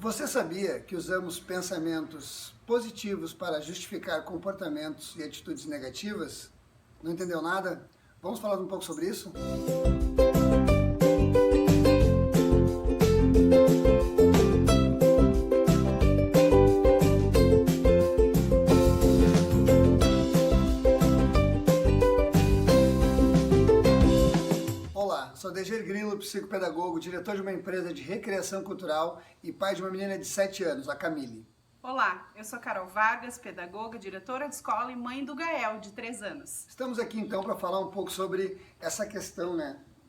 Você sabia que usamos pensamentos positivos para justificar comportamentos e atitudes negativas? Não entendeu nada? Vamos falar um pouco sobre isso? Olá, sou Deger Grilo, psicopedagogo, diretor de uma empresa de recreação cultural e pai de uma menina de 7 anos, a Camille. Olá, eu sou Carol Vargas, pedagoga, diretora de escola e mãe do Gael, de 3 anos. Estamos aqui então para falar um pouco sobre essa questão,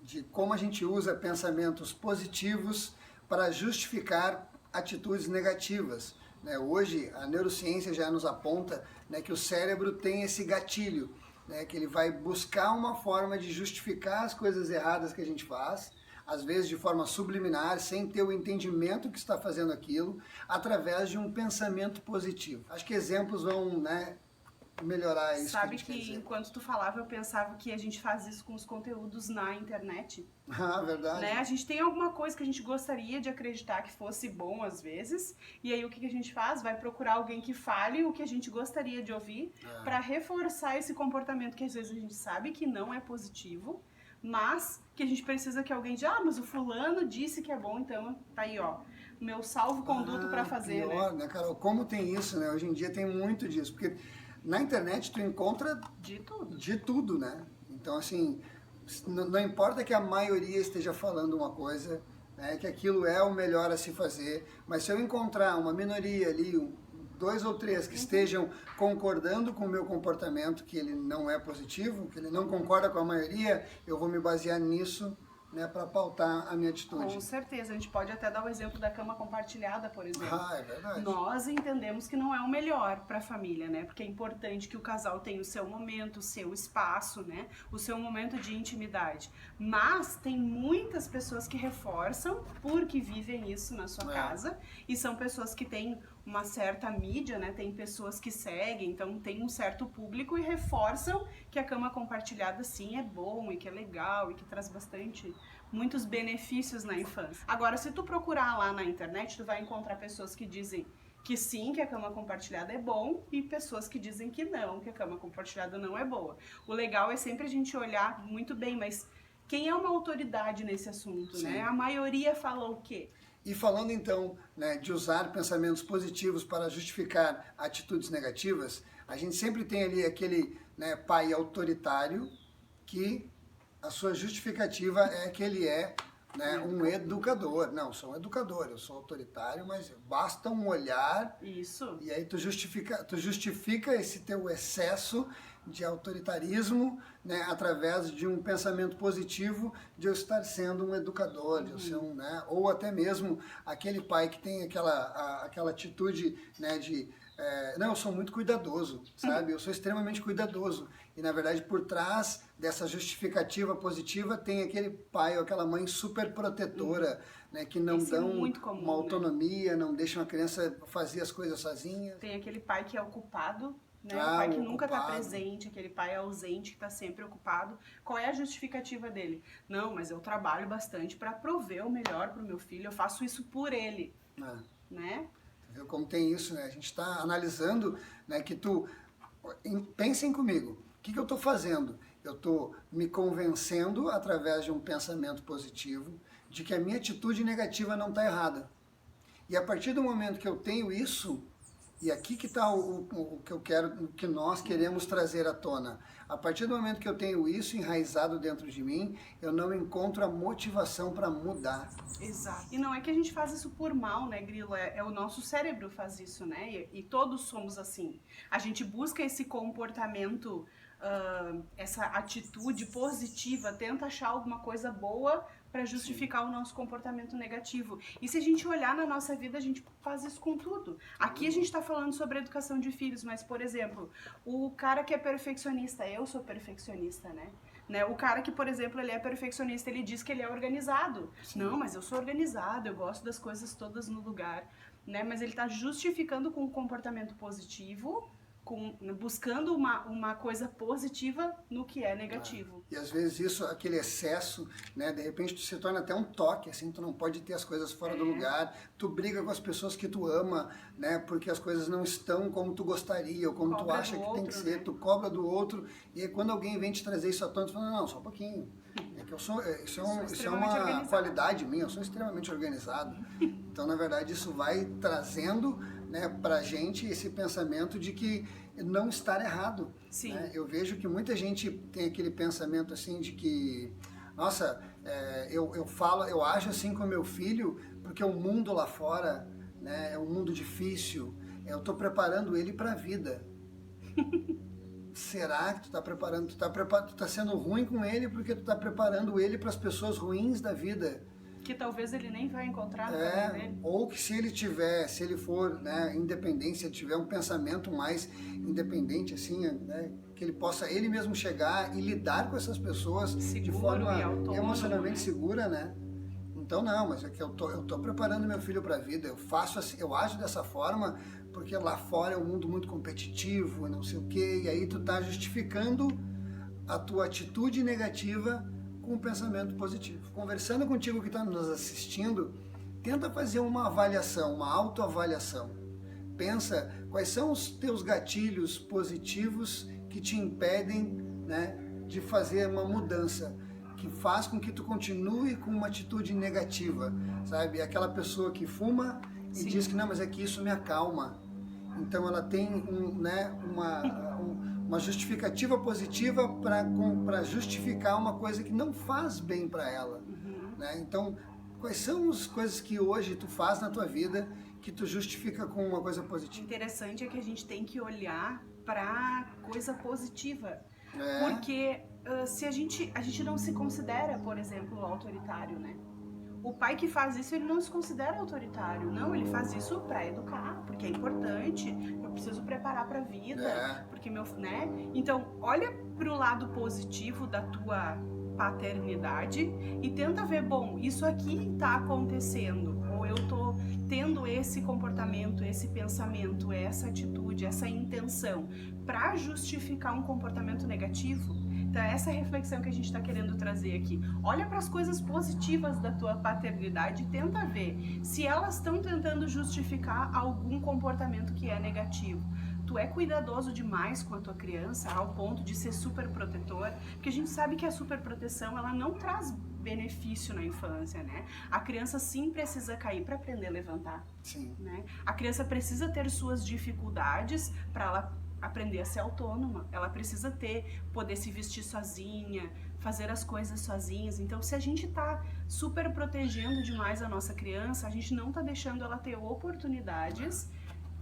de como a gente usa pensamentos positivos para justificar atitudes negativas. Hoje a neurociência já nos aponta, que o cérebro tem esse gatilho, que ele vai buscar uma forma de justificar as coisas erradas que a gente faz, às vezes de forma subliminar, sem ter o entendimento que está fazendo aquilo, através de um pensamento positivo. Acho que exemplos vão, melhorar isso. Sabe que enquanto tu falava, eu pensava que a gente faz isso com os conteúdos na internet. Ah, verdade. A gente tem alguma coisa que a gente gostaria de acreditar que fosse bom às vezes, e aí o que a gente faz? Vai procurar alguém que fale o que a gente gostaria de ouvir para reforçar esse comportamento que às vezes a gente sabe que não é positivo, mas que a gente precisa que alguém diga, mas o fulano disse que é bom, então tá aí, ó, meu salvo-conduto para fazer, pior, né, Carol? Como tem isso, né? Hoje em dia tem muito disso, porque na internet tu encontra de tudo, né? Então, assim, não importa que a maioria esteja falando uma coisa, que aquilo é o melhor a se fazer, mas se eu encontrar uma minoria ali, 2 ou 3 que estejam concordando com o meu comportamento, que ele não é positivo, que ele não concorda com a maioria, eu vou me basear nisso, para pautar a minha atitude. Com certeza, a gente pode até dar o exemplo da cama compartilhada, por exemplo. É verdade. Nós entendemos que não é o melhor para a família, Porque é importante que o casal tenha o seu momento, o seu espaço, O seu momento de intimidade. Mas tem muitas pessoas que reforçam porque vivem isso na sua casa, e são pessoas que têm uma certa mídia, Tem pessoas que seguem, então tem um certo público e reforçam que a cama compartilhada sim é bom e que é legal e que traz muitos benefícios na infância. Agora, se tu procurar lá na internet, tu vai encontrar pessoas que dizem que sim, que a cama compartilhada é bom, e pessoas que dizem que não, que a cama compartilhada não é boa. O legal é sempre a gente olhar muito bem, mas quem é uma autoridade nesse assunto, A maioria fala o quê? E falando então, de usar pensamentos positivos para justificar atitudes negativas, a gente sempre tem ali aquele, pai autoritário que a sua justificativa é que ele é, um educador. Não, sou um educador, eu sou autoritário, mas basta um olhar. Isso. E aí tu justifica esse teu excesso de autoritarismo, através de um pensamento positivo de eu estar sendo um educador, de eu ser ou até mesmo aquele pai que tem aquela atitude, não, eu sou muito cuidadoso, sabe? Eu sou extremamente cuidadoso. E, na verdade, por trás dessa justificativa positiva, tem aquele pai ou aquela mãe super protetora, que não dão uma autonomia, não deixam a criança fazer as coisas sozinha. Tem aquele pai que é ocupado, o pai que nunca está presente, aquele pai ausente que está sempre ocupado. Qual é a justificativa dele? Não, mas eu trabalho bastante para prover o melhor para o meu filho, eu faço isso por ele, Viu como tem isso, A gente está analisando, que pensem comigo, o que eu estou fazendo? Eu estou me convencendo, através de um pensamento positivo, de que a minha atitude negativa não está errada. E a partir do momento que eu tenho isso, e aqui que está o que eu quero, o que nós queremos trazer à tona. A partir do momento que eu tenho isso enraizado dentro de mim, eu não encontro a motivação para mudar. Exato. E não é que a gente faz isso por mal, Grilo? É o nosso cérebro faz isso, E todos somos assim. A gente busca esse comportamento, essa atitude positiva, tenta achar alguma coisa boa para justificar o nosso comportamento negativo. E se a gente olhar na nossa vida, a gente faz isso com tudo. Aqui a gente está falando sobre educação de filhos, mas, por exemplo, o cara que é perfeccionista, eu sou perfeccionista, O cara que, por exemplo, ele é perfeccionista, ele diz que ele é organizado. Sim. Não, mas eu sou organizado, eu gosto das coisas todas no lugar, Mas ele está justificando com um comportamento positivo buscando uma coisa positiva no que é negativo. E às vezes isso, aquele excesso, né, de repente tu se torna até um toque, assim, tu não pode ter as coisas fora do lugar, tu briga com as pessoas que tu ama, né, porque as coisas não estão como tu gostaria, ou como tu acha que tem que ser, tu cobra do outro, e aí quando alguém vem te trazer isso à tona, tu fala, não, só um pouquinho, é que isso é uma qualidade minha, eu sou extremamente organizado, então na verdade isso vai trazendo, né, pra gente esse pensamento de que não estar errado. Sim. Né? Eu vejo que muita gente tem aquele pensamento assim de que, nossa, eu ajo assim com meu filho porque o mundo lá fora, né, é um mundo difícil, eu estou preparando ele para a vida. Será que tu está preparando? Tu tá sendo ruim com ele porque tu está preparando ele para as pessoas ruins da vida. Que talvez ele nem vai encontrar no caminho dele. Ou que se ele for, né, independente, se ele tiver um pensamento mais independente, assim, né, que ele possa ele mesmo chegar e lidar com essas pessoas de forma emocionalmente segura, né? Então não, mas é que eu tô preparando meu filho para a vida, eu faço assim, eu ajo dessa forma porque lá fora é um mundo muito competitivo e não sei o quê, e aí tu tá justificando a tua atitude negativa com um pensamento positivo. Conversando contigo que está nos assistindo, tenta fazer uma avaliação, uma autoavaliação. Pensa quais são os teus gatilhos positivos que te impedem, né, de fazer uma mudança, que faz com que tu continue com uma atitude negativa, sabe? Aquela pessoa que fuma e Sim. diz que não, mas é que isso me acalma. Então ela tem uma justificativa positiva para justificar uma coisa que não faz bem para ela. Né? Então, quais são as coisas que hoje tu faz na tua vida que tu justifica com uma coisa positiva? O interessante é que a gente tem que olhar para coisa positiva. Porque se a gente não se considera, por exemplo, autoritário, né? O pai que faz isso, ele não se considera autoritário. Não, ele faz isso para educar, porque é importante. Eu preciso preparar para a vida, porque né? Então, olha pro lado positivo da tua paternidade e tenta ver, bom, isso aqui tá acontecendo, ou eu tô tendo esse comportamento, esse pensamento, essa atitude, essa intenção para justificar um comportamento negativo. Então, essa é a reflexão que a gente está querendo trazer aqui. Olha para as coisas positivas da tua paternidade e tenta ver se elas estão tentando justificar algum comportamento que é negativo. Tu é cuidadoso demais com a tua criança ao ponto de ser super protetor, porque a gente sabe que a super proteção ela não traz benefício na infância, né? A criança sim precisa cair para aprender a levantar. Sim. Né? A criança precisa ter suas dificuldades para ela aprender a ser autônoma, ela precisa poder se vestir sozinha, fazer as coisas sozinhas. Então, se a gente tá super protegendo demais a nossa criança, a gente não tá deixando ela ter oportunidades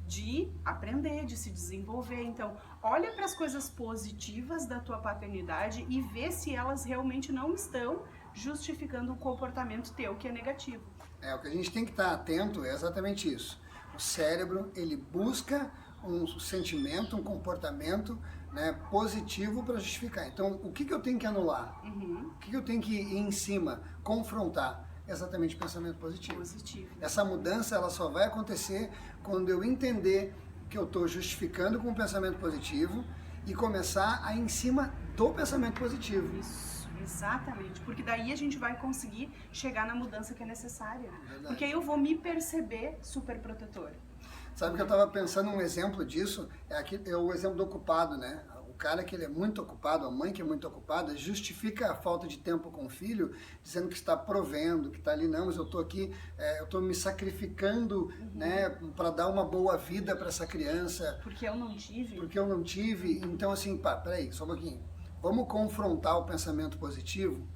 de aprender, de se desenvolver. Então, olha para as coisas positivas da tua paternidade e vê se elas realmente não estão justificando um comportamento teu que é negativo. O que a gente tem que estar atento é exatamente isso. O cérebro, ele busca um sentimento, um comportamento, né, positivo para justificar. Então, o que eu tenho que anular? O que eu tenho que ir em cima, confrontar? Exatamente, pensamento positivo. Essa mudança ela só vai acontecer quando eu entender que eu estou justificando com um pensamento positivo e começar a ir em cima do pensamento positivo. Isso, exatamente. Porque daí a gente vai conseguir chegar na mudança que é necessária. Verdade. Porque aí eu vou me perceber super protetor. Sabe que eu estava pensando um exemplo disso, é o exemplo do ocupado, né? O cara que ele é muito ocupado, a mãe que é muito ocupada, justifica a falta de tempo com o filho, dizendo que está provendo, que está ali, não, mas eu estou aqui, eu estou me sacrificando, né, para dar uma boa vida para essa criança. Porque eu não tive. Porque eu não tive. Então, assim, peraí, só um pouquinho. Vamos confrontar o pensamento positivo?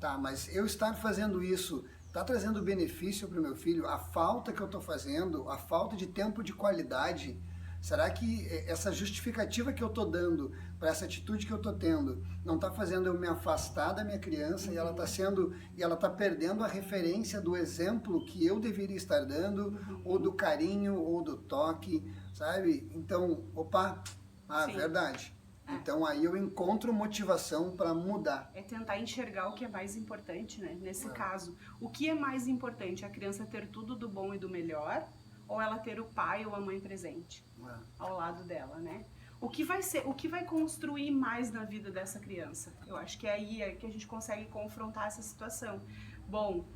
Tá, mas eu estar fazendo isso está trazendo benefício para o meu filho? A falta que eu estou fazendo, a falta de tempo de qualidade, será que essa justificativa que eu estou dando para essa atitude que eu estou tendo não está fazendo eu me afastar da minha criança e ela está perdendo a referência do exemplo que eu deveria estar dando, ou do carinho, ou do toque, sabe? Então, verdade. Então aí eu encontro motivação para mudar. É tentar enxergar o que é mais importante, né? Nesse caso, o que é mais importante? A criança ter tudo do bom e do melhor? ou ela ter o pai ou a mãe presente ao lado dela, né? O que vai construir mais na vida dessa criança? Eu acho que é aí que a gente consegue confrontar essa situação. Bom,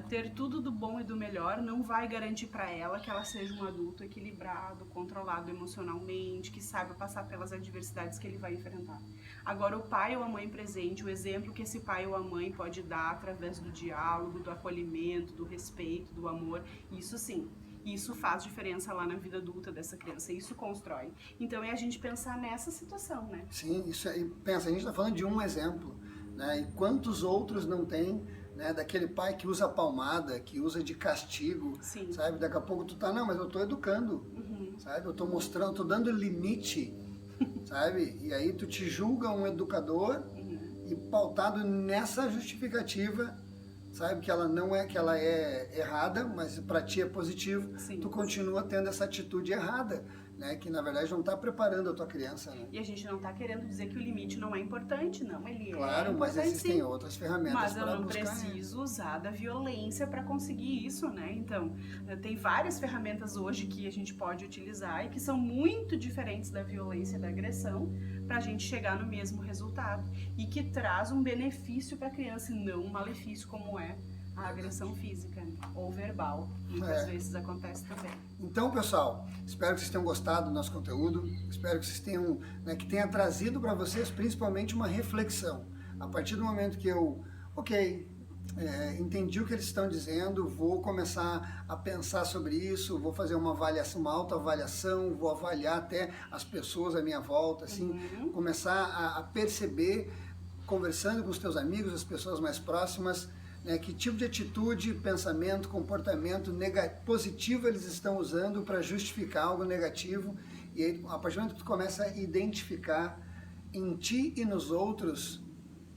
ter tudo do bom e do melhor não vai garantir para ela que ela seja um adulto equilibrado, controlado emocionalmente, que saiba passar pelas adversidades que ele vai enfrentar. Agora, o pai ou a mãe presente, o exemplo que esse pai ou a mãe pode dar através do diálogo, do acolhimento, do respeito, do amor, isso sim. Isso faz diferença lá na vida adulta dessa criança, isso constrói. Então é a gente pensar nessa situação, né? Sim, isso aí, pensa, a gente está falando de um exemplo, né? E quantos outros não tem, né? Daquele pai que usa palmada, que usa de castigo, Sim. sabe? Daqui a pouco tu tá, não, mas eu tô educando, sabe? Eu tô mostrando, tô dando limite, sabe? E aí tu te julga um educador e pautado nessa justificativa, sabe, que ela não é, que ela é errada, mas para ti é positivo. Sim. Tu continua tendo essa atitude errada, né, que na verdade não está preparando a tua criança, né? E a gente não está querendo dizer que o limite não é importante, não, ele claro, é mas importante, existem sim. outras ferramentas mas eu para não buscar. preciso usar da violência para conseguir isso, né? Então, tem várias ferramentas hoje que a gente pode utilizar e que são muito diferentes da violência e da agressão para a gente chegar no mesmo resultado e que traz um benefício para a criança e não um malefício como é a agressão física, né? Ou verbal. Muitas vezes acontece também. Então, pessoal, espero que vocês tenham gostado do nosso conteúdo, espero que vocês tenham, né, que tenha trazido para vocês principalmente uma reflexão. A partir do momento que eu, entendi o que eles estão dizendo, vou começar a pensar sobre isso, vou fazer uma avaliação, uma autoavaliação, vou avaliar até as pessoas à minha volta, assim, começar a perceber, conversando com os teus amigos, as pessoas mais próximas, né, que tipo de atitude, pensamento, comportamento positivo eles estão usando para justificar algo negativo. E aí, a partir do momento que tu começa a identificar em ti e nos outros,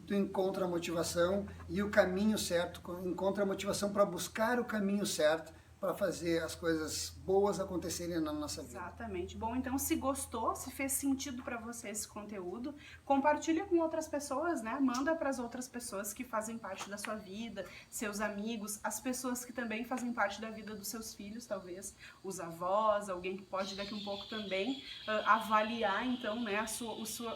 tu encontra a motivação e o caminho certo, encontra a motivação para buscar o caminho certo, para fazer as coisas boas acontecerem na nossa vida. Exatamente. Bom, então se gostou, se fez sentido para você esse conteúdo, compartilha com outras pessoas, né? Manda para as outras pessoas que fazem parte da sua vida, seus amigos, as pessoas que também fazem parte da vida dos seus filhos, talvez, os avós, alguém que pode daqui um pouco também avaliar, então, né,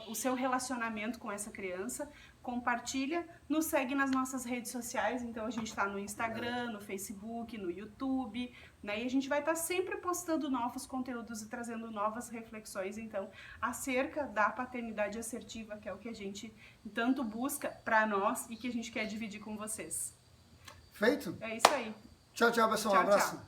o seu relacionamento com essa criança. Compartilha, nos segue nas nossas redes sociais, então a gente está no Instagram, no Facebook, no YouTube, né? E a gente vai estar sempre postando novos conteúdos e trazendo novas reflexões, então, acerca da paternidade assertiva, que é o que a gente tanto busca para nós e que a gente quer dividir com vocês. Feito? É isso aí. Tchau, tchau, pessoal. Um abraço. Tchau.